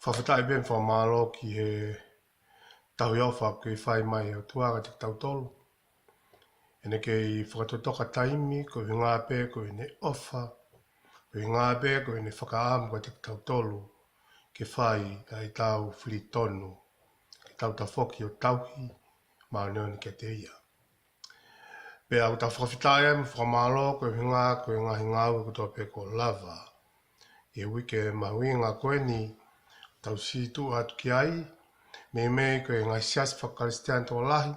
whawhetai ben whamalo ki he tau iawha ki whai mai o tuara te tau tolu. Ene kei whakatotoka taimi ko i ngā pē ko i ne ofa, ko i ngā pē ko i ne whakaamu ko te tau tolu ke whai ai tau whiri tonu, ke tau ta whoki o tauhi, mao neoni ke te ia. Pe au ta whawhetai am whamalo ko i ngā hingau ko tō pē ko lava. E wike mahuinga koe ni tau situ atu ki ai, me ko e ngai sias whakaristian tō lahi,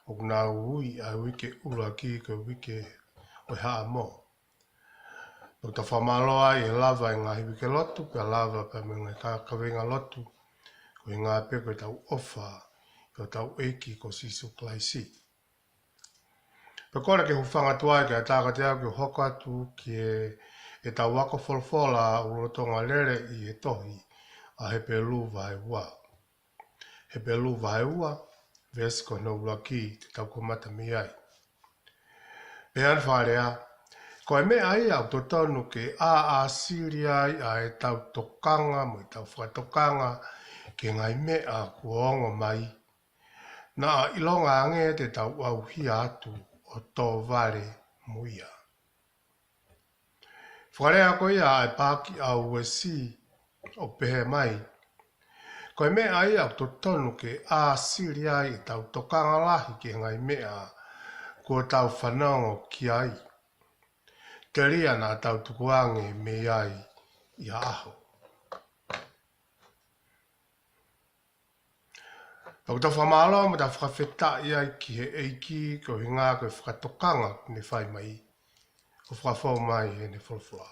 o kuna ui a wike ura ki ko wike o haa mo. O ta whamaloa i e lava i ngahi wike lotu, pe lava pe me ngai kawenga lotu, ko i ngā pe ko i tau ofa, ko tau eiki ko sisu klaisi. Pe kore ke hufanga tuai ke a tāka te au ki hoko atu ki e tau wako wholwhola urotonga lere i e tohi, a he pelu vai ua. He pelu vai ua, vesko no uraki te tau komata mi ai. Pe an wharea, ko e mea ai au to tonu ke a siri ai a e tau tokanga mo i tau whakatokanga ke ngai mea kuongo mai. Na ilonga ange te tau au hia atu o tō vare muia. Wharea ko ia ai pāki au e si o pehe mai. Ko e mea ai au to tonu ke a siri ai tau tokanga lahi ke ngai mea kua tau whanongo ki ai. Te ria nā tau tukuange me ai i aho. Au ta whamalo mo ta whawheta i ai ki he eiki ko hi ngā koe whakatokanga ne whai mai. O whawhau mai he ne whulwhua.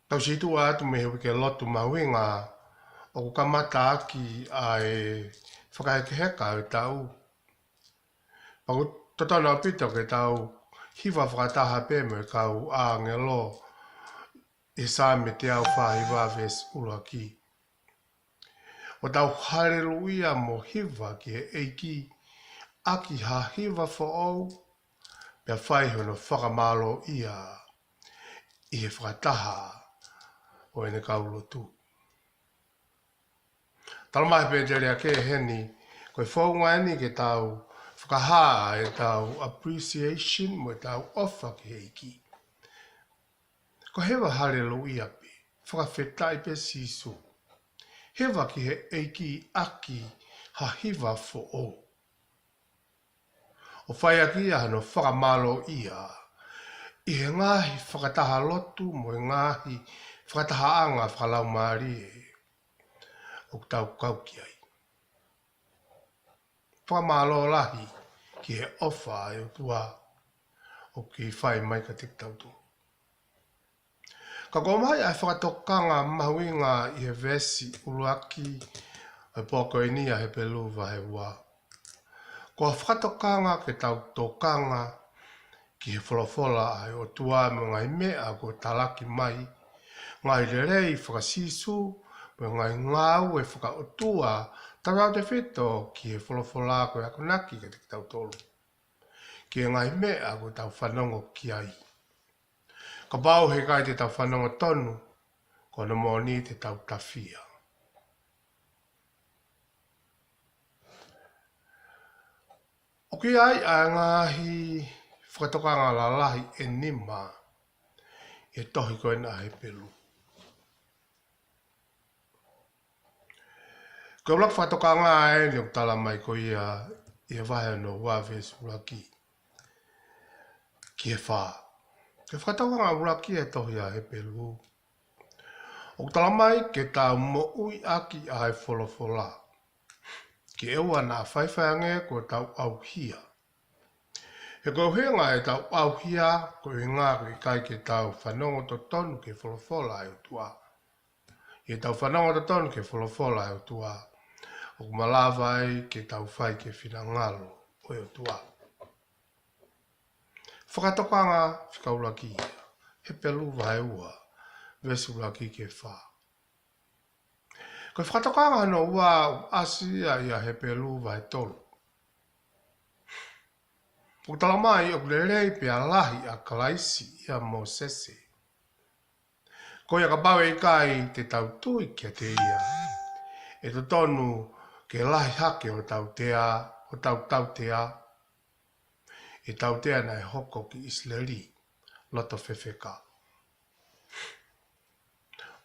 Tau situ atu me he lotu mahuinga o ku kamata aki a e whakahekeheka o tau. Pau totona o pito ke tau hiwa whakataha pē me kau a ngelo e sā me te au whahiwa ves ura ki. O tau hareruia mo hiwa ki he eiki aki ha hiwa fo au pia whaihono whakamalo ia i he whakataha o ene kaulotu. Talamahi pe te rea ke heni koe whaunga eni ke tau whakahaa e tau appreciation mo e tau ofa ki heiki. Ko hewa hallelujah pe, whakawhetai pe sisu. Hewa ki he eiki aki ha hiwa fo o. O whai aki ano whakamalo ia. I he ngahi whakataha lotu mo e ngahi whakataha anga whakalau maari e. O tau kauki ai. Whakamalo lahi ki he ofa e o tua o ki whai mai ka tik tautu. Ka komai ai whakatokanga mahuinga i he vesi uruaki e poko e nia he pelu vai ua. Ko whakatokanga ke tau tokanga ki he wholawhola ai o tua mo ngai mea ko talaki mai. Ngai rerei whakasisu mo ngai ngau e whakaotua tarau te whito ki he wholawhola ko e akonaki ke te tau tolu. Ki ngai mea ko tau whanongo ki ai. Ka pau he kai te tau whanonga tonu, ko na moni te tau tawhia. O ki ai a ngahi whakatokanga la lahi e nima, e tohi koe na he pelu. Ko blak whakatokanga e ni o tala mai ko ia i e wahe no wawe suraki. Ki e whaa. Ke whakatokanga uraki e tohi a he pelu. O tala mai ke tau mo ui aki a he wholawhola. Ki ewa nā whaiwhaange ko tau au hia. He ko henga e tau au hia ko i ngā i kai ke tau whanongo to tonu ke wholawhola e o tua. E tau whanongo to tonu ke wholawhola e o tua. O kumalawai ke tau whai ke whinangalo o e o tua. Whakatokanga whikauraki ia. He pelu vai ua. Vesu laki ke wha. Ko whakatokanga no ua asia ia he pelu vai tolu. O talamai o kurerei pe alahi a kalaisi ia mo sese. Ko ia ka pau e kai te tau tui kia te ia. E to tonu ke lahi hake o tau tea, o tau tea. E tau tea nei hoko ki Isleri, loto whewheka.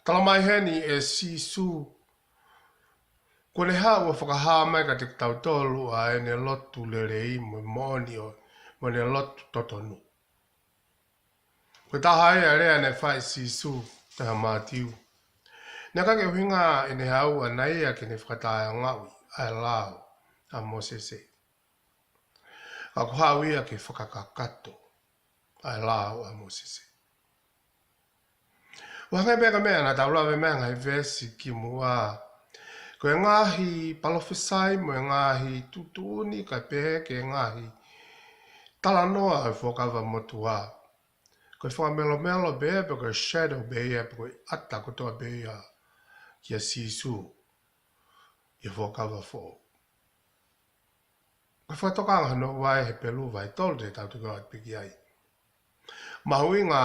Talamai heni e sisu. Ko ne hao o whakaha mai ka te tau tolu a e ne lotu le rei mo moni o mo ne lotu totonu. Ko taha e a rea ne whai sisu te ha mātiu. Nā kake winga e ne hau a nei a ke ne whakatāia ngawi a lao a Mosese. Ka kuhau ia ke whakakakato a lao a Mosese. Whangai beka mea na tau lawe mea ngai vesi ki mua. Ko e ngahi palofesai mo e ngahi tutuni ka pehe ke e ngahi tala noa e whakawa motua. Ko e whakamelo melo bea pe ko e shadow bea pe ko e ata kotoa bea ki a sisu i whakawa fo. Ko e whatokanga no wai he pelu vai tolu te tau tuka at piki ai. Mahui ngā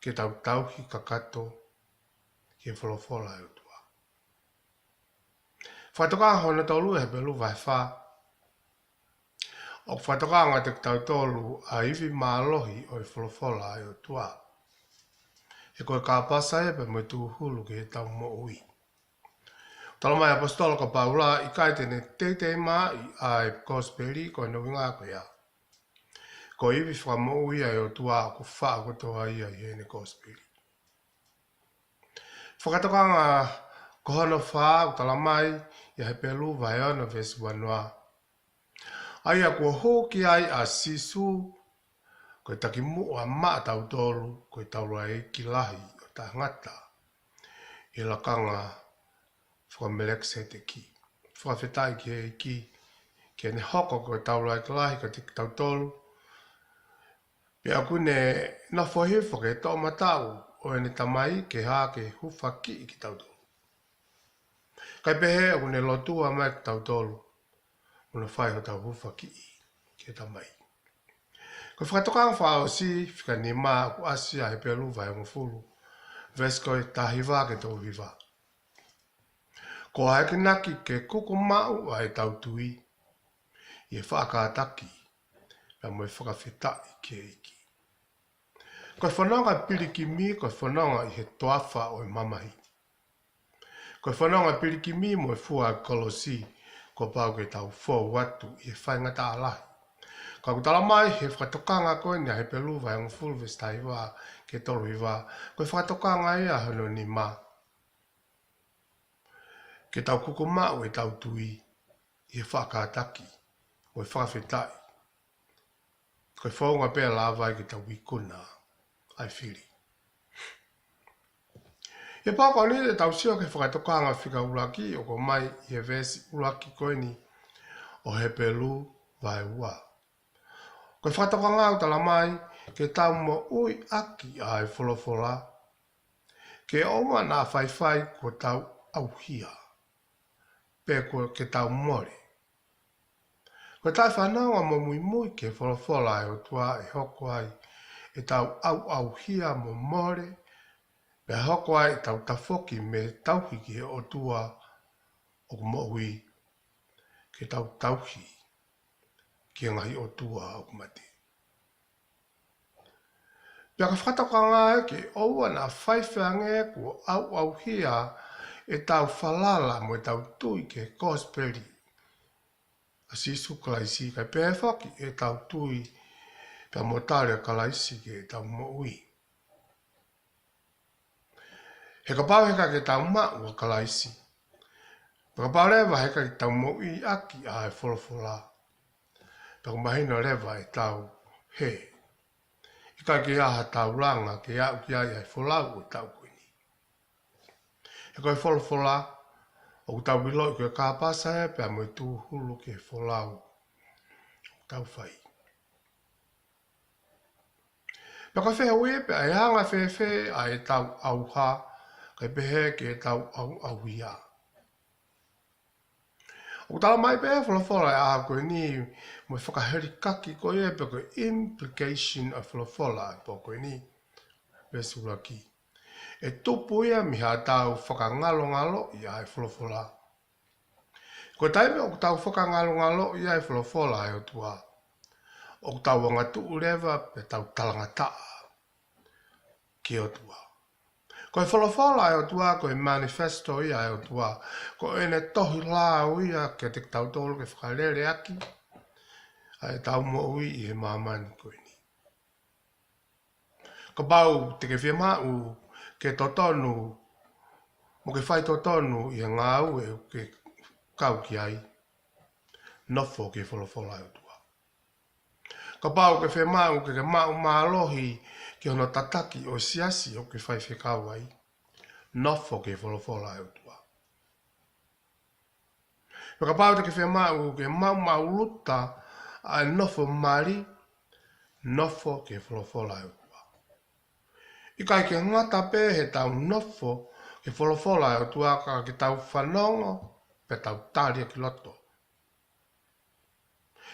ke tau tauhi kakato ki e wholofola e utua. Whatokanga hono tolu he pelu vai wha. O whatokanga te tau tolu a iwi mālohi o e wholofola e utua. E koe ka pasa e pe mo tu hulu ke he tau mo ui. Talo mai apostolo ka paula i kai tene teitei mai a e kosperi ko no winga ko ia. Ko iwi whamo ui a e utua ko wha ko toa ia i hene kosperi. Whakatokanga ko hono wha o tala mai i he pelu vai ono vesi wanoa. Aia kua hoki ai a sisu, koe taki mua maa tau tolu, koe taura e ki lahi o ta ngata. I lakanga whakamelekse te ki. Whakawhetai ki e ki, ki ane hoko koe taura e ki lahi ka te tau tolu. Pea kune na whahewha ke tō matau o ene tamai ke hā ke huwha ki i ki tau tolu. Kai pehe o kune lotua mai ki tau tolu. Una whai ho tau huwha ki i ke tamai. Ko whakatokanga whao si whika ni maa ku asia he pelu vai o mfulu. Vesko e tahiwa ke tau hiwa. Ko haeke naki ke kuku mau a e tau tui. I e whaakataki. Pea mo e whakawhetai ke iki. Ko e whanonga piliki mi ko e whanonga i he toafa o e mamahi. Ko e whanonga piliki mi mo e fua kolosi. Ko pau ke tau fō watu i e whaingata alahi. Ka kutala mai he whakatokanga koe ni a he pelu vai ang full vestai wa ke tolu i wa. Ko e whakatokanga i a hono ni ma. Ke tau kuku mau e tau tui i e whakataki o e whakawhetai. Ko e whaunga pēr la vai ke tau wikuna ai whiri. E pākau ni te tau sio ke whakatokanga whika uraki o ko mai i e vesi uraki koe ni o he pelu vai ua. Ko e whakatokanga au tala mai ke tau mo ui aki a e wholofola. Ke oma nā whaiwhai ko tau auhia. Pē ko ke tau more. Ko tai whanau a mo mui mui ke wholofola e o tua e hoko ai. E tau auhia mo more. Pea hoko ai tau tafoki me tauhiki o tua o mohui ke tau tauhi ki ngahi o tua o kumati. Pea ka whatokanga e ke oua na whaiwhange ko au hia e tau whalala mo e tau tui ke kosperi. A sisu kalaisi kai pēr whaki e tau tui pea mo tārea kalaisi ke e tau mohui. He ka pau heka ke tau maa ua kalaisi. Paka pau lewa heka ke tau mo'i aki a e wholofola. Paka mahina lewa e tau he. Ika ke aha tau ranga ke au ki ai e wholau o tau koini. He koe wholofola o tau wilo i koe kāpasa e pia mo i tū hulu ke wholau o tau whai. Paka wheha ue pia e hanga whewe a e tau auha kai pehe ke tau au ia. O tala mai pehe wholofola e aha koe ni mo i whakaheri kaki koe e pe koe implication of wholofola e po koe ni. Vesuraki. E tupu ia mi ha tau whakangalo ia e wholofola. Ko taime o tau whakangalo ia e wholofola e o tua. O tau wanga tuu lewa pe tau talangataa ki o tua. Ko e wholofola e o tua, ko e manifesto ia e o tua. Ko e ne tohi lao ia ke te tau tolu ke whakalere aki. Ai tau mo ui i he mamani ko ini. Ko bau te ke whia mau ke totonu, mo ke whai totonu i ngā ue ke kau ki ai. Nofo ke wholofola e o tua. Ko bau ke whia mau ke mau mālohi ki hono tataki o siasi o ke whai whikau ai. Nofo ke wholofola e o tua. Ka pau te ke whia mau ke mau luta a nofo mari, nofo ke wholofola e o tua. I kai ke ngata pē he tau nofo ke wholofola e o tua ka ke tau whanongo pe tau tāria ki loto.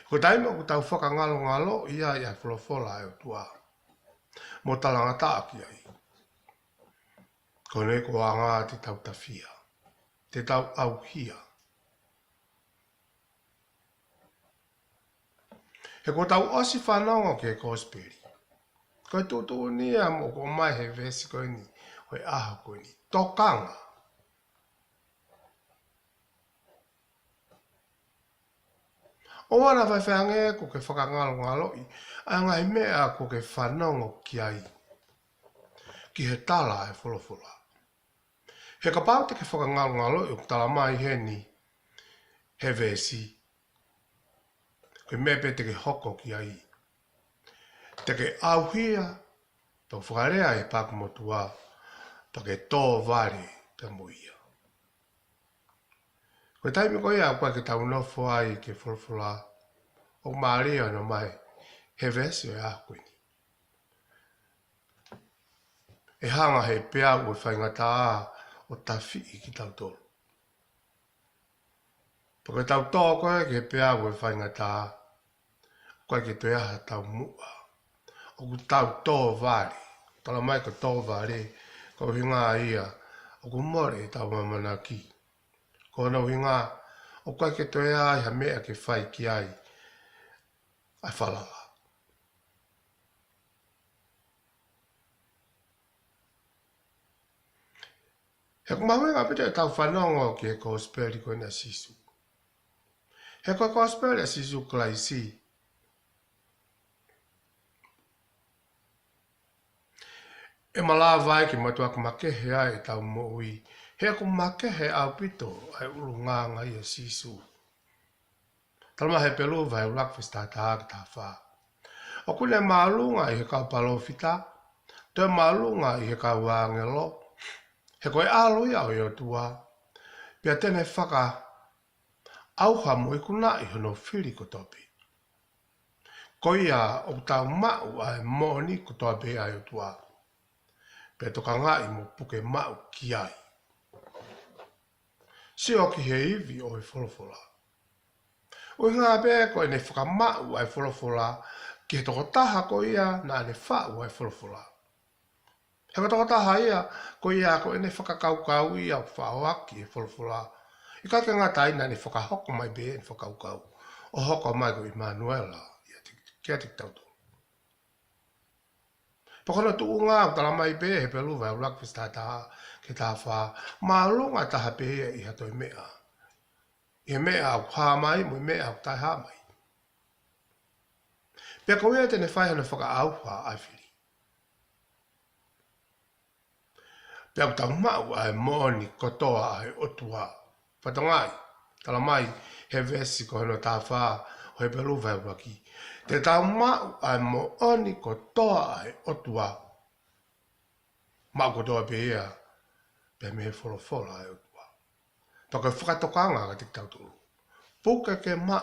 Ko taima ko tau whakangalo ia ia wholofola e o tua. Mo talangata ki ai. Ko ne ko anga te tau tawhia, te tau auhia. He ko tau osi whanongo ke kosperi. Ko tutu nia mo ko mai he vesi ko ni, o e aha ko ni. Tokanga. O wana vai whange ko ke whakangalo i, a ngai mea ko ke whanongo ki ai. Ki he tala e wholofola. He ka pau te ke whakangalo i o tala mai he ni, he vesi. Ko mepe te ke hoko ki ai. Te ke auhia, tau whakarea e pākumotua, pa ke tō vare te muia. Ko taimi ko ia kwa ke tau nofo ai ke wholofola, o Maria no mai, he vesi o e ahkoini. E hanga he pea ue whaingata o tawhi i ki tau tolu. Pa ke tau tō koe ke he pea ue whaingata, koe ke te aha tau mua. O ku tau tō vare, tala mai ka tō vare, ko hinga ia, o ku more tau mamana ki. Ko nau hinga, o koe ke te aha ha mea ke whai ki ai, ai whalala. He kumahuenga pite tau whanongo ki he kosperi koe na sisu. He koe kosperi a sisu klaisi. E mala vai ki matua ku makehe ai tau mo ui. He ku makehe au pito ai ulu nganga i a sisu. Talma he pelu vai ulakfis ta taak ta wha. O kune maalunga i he kau palofita. Te maalunga i he kau wangelo. He koe alo ia o i tua. Pia tene whaka auha mo i kuna i hono whiri ko topi. Ko ia o tau mau ai moni ko topi ai o tua. Pia toka ngai mo puke mau ki ai. Si o ki he iwi o i wholofola. O ngā pē ko e ne whakamau ai wholofola ki he toko taha ko ia na ne whau ai wholofola. He ko toko taha ia ko ia ko e ne whakakaukau ia o whaoaki e wholofola. I ka ngā taina ne whakahoko mai be e whakaukau. O hoko mai ko Emanuela kia te tauto. Pakona tu ngā o tala mai be he pelu vai ulakfis tā taha ke tā wha. Maalunga taha be i hato i mea. I mea au hā mai mo i mea au tai hā mai. Pea ko ia tene whai hana whaka auha ai whiri. Pea au tau mau ai moni kotoa ai otua. Whatongai, tala mai he vesi ko hano tā wha o he pelu vai waki. Te tau mau ai moni kotoa ai otua. Mau kotoa pe ia, pea me he wholofola ai otua. Paka whakatokanga ka tik tau turu. Puka ke ma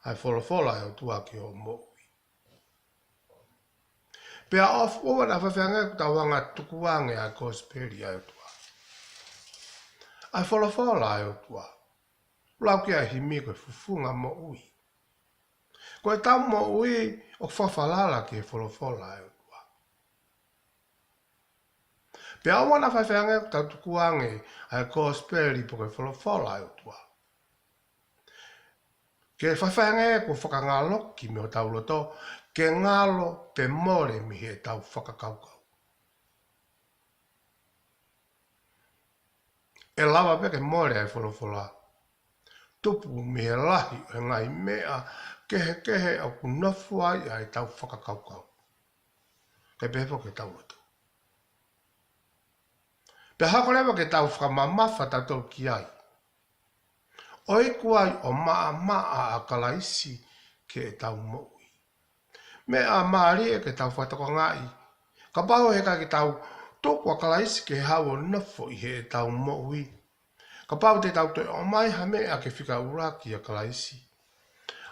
ai wholofola ai otua ki o moui. Pea of owa na whawhianga ku tau wanga tukuange ai kosperi ai otua. Ai wholofola ai otua. Lau ki ai himi koe fufunga moui. Koe tau moui o whawhalala ki e wholofola ai otua. Pe au wana whaiwhenga tau tukuange ai gospel i poke wholofola o tua. Ke whaiwhenga ko whakangalo ki me o tau loto, ke ngalo pe more mi he tau whakakaukau. E lawa pe ke more ai wholofola. Tupu mi he lahi e ngai mea kehe au kunofu ai tau whakakaukau. Ke pepo ke tau loto. Pe hako lewa ke tau whakamamafa tau tau ki ai. Oi kuai o maa a kalaisi ke e tau moui. Me a maari e ke tau whatako ngai. Ka pao heka ke tau tōku a kalaisi ke hau o nofo i he e tau moui. Ka pao te tau toi o mai ha mea ke whika uraki a kalaisi.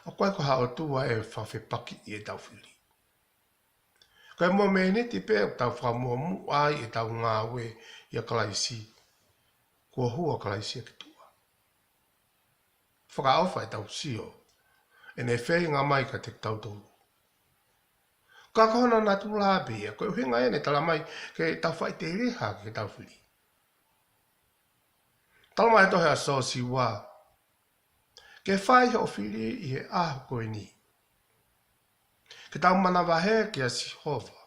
A koe ko hao tua e whawhi paki i e tau whiri. Koe mo me niti pe o tau whamua mu ai e tau ngāwe i a kalaisi. Kua hua kalaisi a ke tua. Whakaofa e tau sio. E ne whei ngā mai ka te tau tolu. Ka kona nā tu labi e koe uhinga e ne tala mai ke tau whai te reha ke tau whiri. Tala mai tohe a so si wā. Ke whai ho whiri i he aho koe ni. Ke tau mana wahe ki a si hova.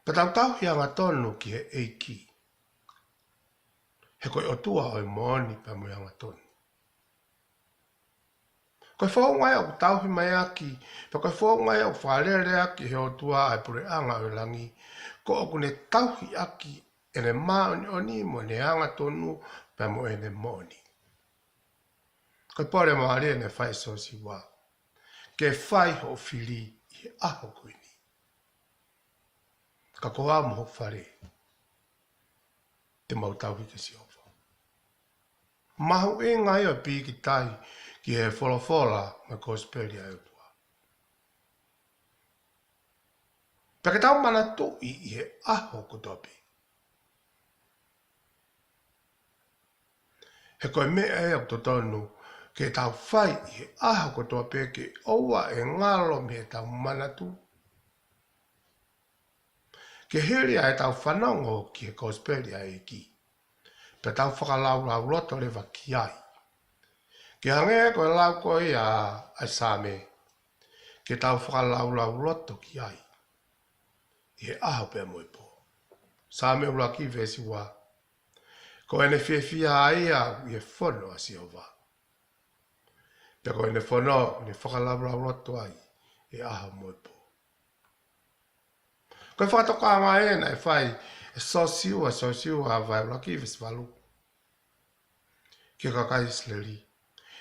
Ka tau tau hianga tonu ki he eiki. He koe o tua o i mooni pa mo hianga tonu. Koe whau ngai au tauhi mai aki, pa koe whau ngai au whārere aki he o tua ai pure anga o langi, ko o kune tauhi aki ene maoni oni mo ne anga tonu pa mo ene mooni. Koe pore maari ene whai so si wā. Ke whai ho whiri i he aho koini. Ka koa mo ho whare. Te mau tauhi ke si ofa. Mahu e ngai o pi ki tai, ki he wholofola ma kosperia e tua. Peke tau mana tui i he aho kotopi. He koe mea e au totonu ke tau whai i he aho kotopi ke oua e ngalo me tau mana tu. Ke hiria e tau whanongo ki he kosperia e ki. Pe tau whakalau lau loto lewa ki ai. Ke hange koe lau koe a same. Ke tau whakalau lau loto ki ai. I he aho pia moi po. Same ula ki vesi wā. Ko ene whiawhia aia i he whono a si ova. Pe ko ene whono ne whakalau lau loto ai. I aho moi po. Koe whakatoka ngā ena e whai e sosiu a vai ula ki vesi walu. Ke kakai sleri.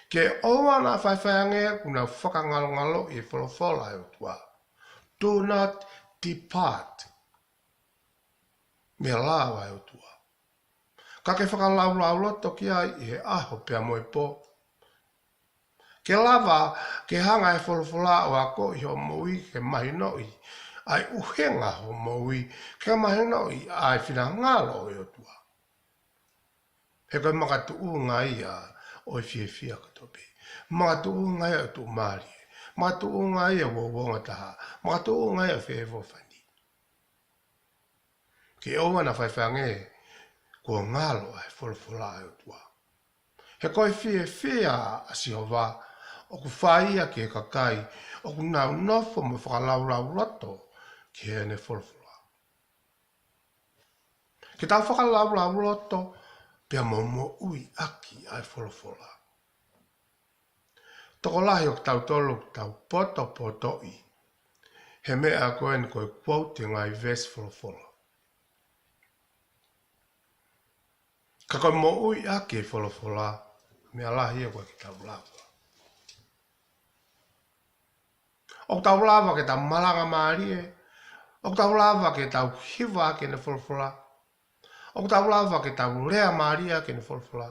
Ke oa na whaiwhange kuna whakangalo i wholofola e tua. Do not depart. Me lawa e tua. Ka ke whakalau loto ki ai i he aho pia moe po. Ke lava ke hanga e wholofola o ako i ho moui ke mahinoi. Ai uhenga ho moui ke mahinoi ai whina ngalo e tua. He koe makatu ngai a o i whiawhia katope. Makatu ngai a tu maari. Makatu ngai a wawonga taha. Makatu ngai a whewo whani. Ke owa na whaiwhange kua ngalo ai wholawhola e tua. He koe whiawhia a sihowa o ku whaia ki e kakai o ku nau nofo mo whakalau roto ki e ne wholawhola. Ke tau whakalau roto pia mo ui aki ai wholawhola. Toko lahi o tau tolu tau poto i. He mea koe ni koe quote ngai ves wholawhola. Ka koe mo ui aki ai wholawhola, mea lahi e koe ki tau lava. O tau lava ke tau malanga maarie, o tau lava ke tau hiwa aki ne wholawhola, o tau lava ke tau rea maaria ki ne wholawhola.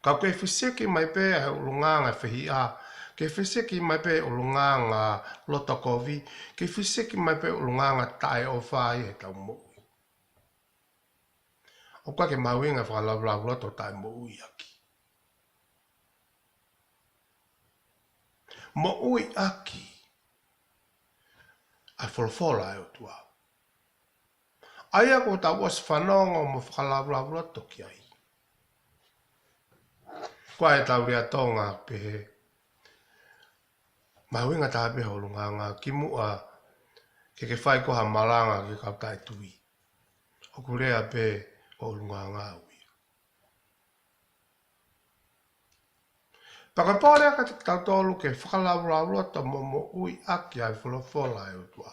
Ka koe whisiki mai pe he ulunganga whihi a, ke whisiki mai pe ulunganga lotokovi, ke whisiki mai pe ulunganga tae o whai e tau mo. O kwa ke mawinga whakalau loto tae mo ui aki. Mo ui aki. ai wholofola e o tua. Aia ko tau as whanonga o mo whakalavula toki ai. Kua e tau rea tonga pehe. Mahuinga taha pehe o lunga ngā kimua ke whai koha malanga ke kautai tui. O kurea pe o lunga ngā ui. Pakapore ka te tautolu ke whakalavula to mo ui aki ai wholofola e o tua.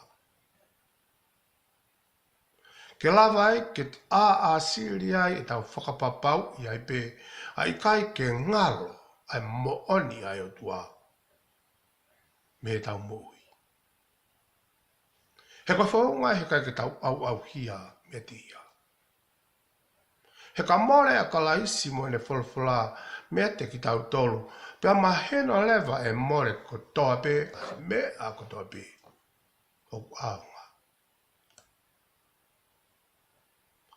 Ke lava ai ke a siri ai e tau whakapapau i ai pe ai kai ke ngalo ai mo oni ai o tua. Me tau mo ui. He ka whaunga he kai ke tau au hia me te ia. He ka more a ka laisi mo ene wholawhala me te ki tau tolu. Pea maheno lewa e more ko toa pe me a ko toa pe. O aunga.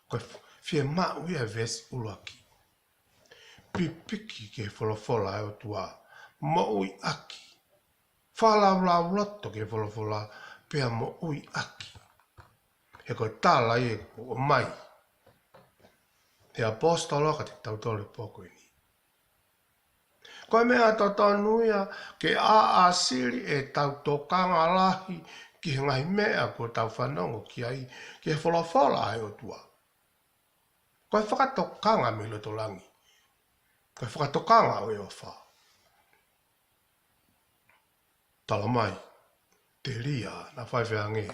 Koe fie mau ia vesi uruaki. Pipiki ke wholawhala e o tua. Mo ui aki. Whalau loto ke wholawhala pea mo ui aki. He koe tāla e o mai. Te apostolo ka te tautole poko ini. Koe mea tatanuia ke a siri e tau tokanga lahi ki ngai mea ko tau whanongo ki ai ke wholawhala ai o tua. Koe whakatokanga me loto langi. Koe whakatokanga o e ofa. Tala mai, te ria na whaiwheange.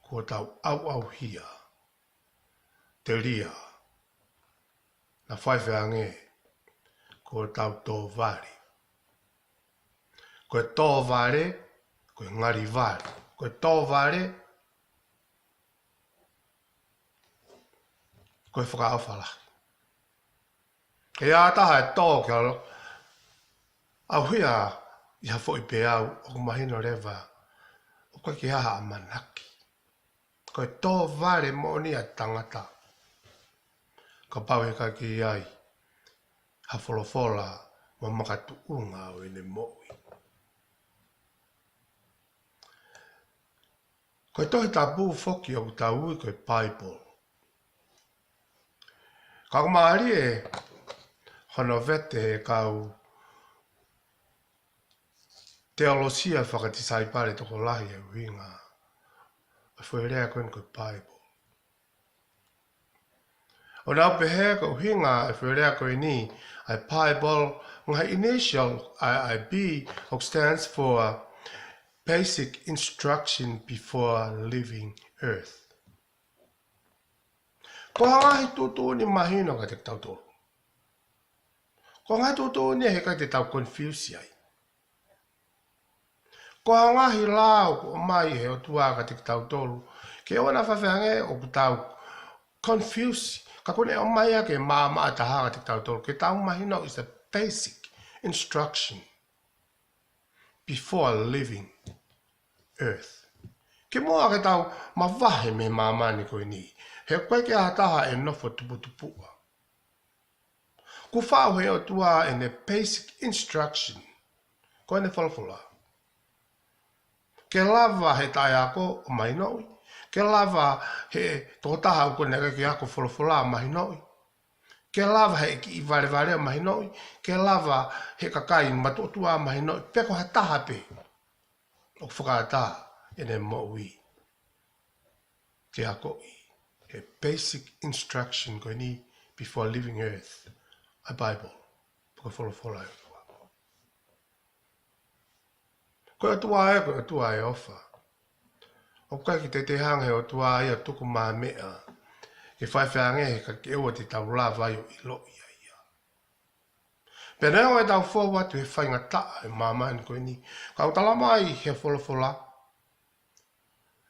Ko tau au hia. Te ria na whaiwheange. Ko tau tō vare. Koe tō vare, koe ngari vare. Koe tō vare, koe whakaawhalahi. Ke ātaha e tō ke alo. Au hia i hafo i pe au o mahino rewa. O koe ki aha a manaki. Koe tō vare mo ni a tangata. Ka pau he ka ki ai. Ha wholofola mo makatu unga o ene mo'i. Koe tohi tā pū whoki o tā ui koe Bible. Ka kumahari e hono vete e kau teolosia whakatisai pare toko lahi e winga. A whuerea koen koe Bible. O nau pehe ko hinga e whuerea koe ni ai Bible ngā initial IIB which stands for Basic Instruction Before Leaving Earth. Ko hangahi tutu ni mahino ka te tau tolu. Ko hangahi tutu ni he ka te tau confuse ai. Ko hangahi lau ko mai he o tua ka te tau tolu. Ke ona whawhange o ku tau confuse. Ka kone o mai a ke maa taha ka te tau tolu. Ke tau mahino is a basic instruction before leaving Earth. Ke mua ke tau mawahe me mamani koe ni. He koe ke ataha e nofo tuputupua. Ku whau he o tua in a basic instruction. Koe ne whalawhala. Ke lava he tai ako o mahinoi. Ke lava he totaha uko nere ki ako whalawhala mahinoi. Ke lava he ki i vare o mahinoi. Ke lava he kakai matotua mahinoi. Peko ha taha pe. O whakaata ene mo'i. Ke ako i. A basic instruction koe ni before leaving Earth. A Bible. Koe whalawhala e tua. Koe tua e ofa. O kai ki te hanga o tua ia tuku maa mea. Ke whaiwhange he ka ke ewa te tau la vai o ilo ia ia. Pena o e tau forward tu he whainga taa e mamani koe ni. Ka utala mai he whalawhala.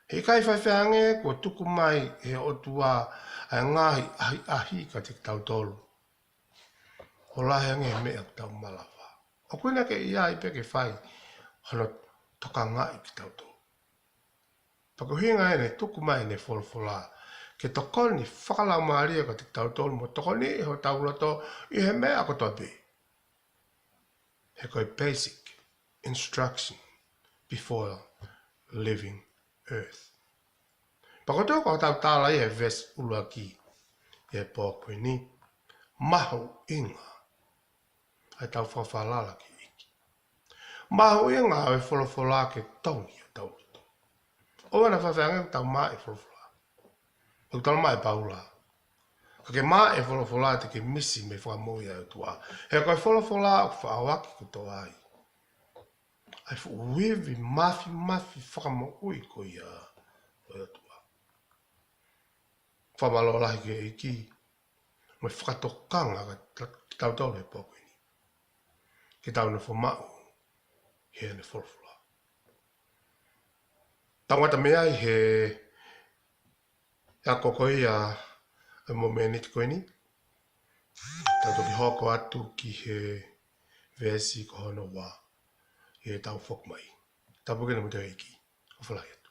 He kai whaiwhange ko tuku mai he o tua a ngahi ahi ka te tau tolu. O lahe ange mea tau malawa. O kuina ke ia i peke whai. Hono toka ngai ki tau tolu. Pako hinga ene tuku mai ne whalawhala. Ke tokoni whakalau maaria ka te tau tolu mo tokoni e ho tau loto i he mea ko topi. He koe basic instruction before leaving earth. Pakoto ko tau tala e ves ulaki e pōpui ni mahu inga ai tau whawhalala ki iki. Mahu inga e wholofola ke tongi o tau tuto. O wana whawhanga tau maa e wholofola. O tau maa e paula. Ka ke maa e wholofola te ke misi me whamoi au tua. He koe wholofola o whaawaki ko tō ai. Ai whuwevi mafi whakamo ui ko ia o ia tua. Whamalo lahi ke iki. Mai whakatokanga ka tau tau le pōpui ni. Ke tau na whamau. He ne wholofola. Tangata mea i he koko ia e mo mea niti koe ni. Tau toki hoko atu ki he vesi ko hono wā. He tau whok mai. Tau puke na muta iki. O whalai atu.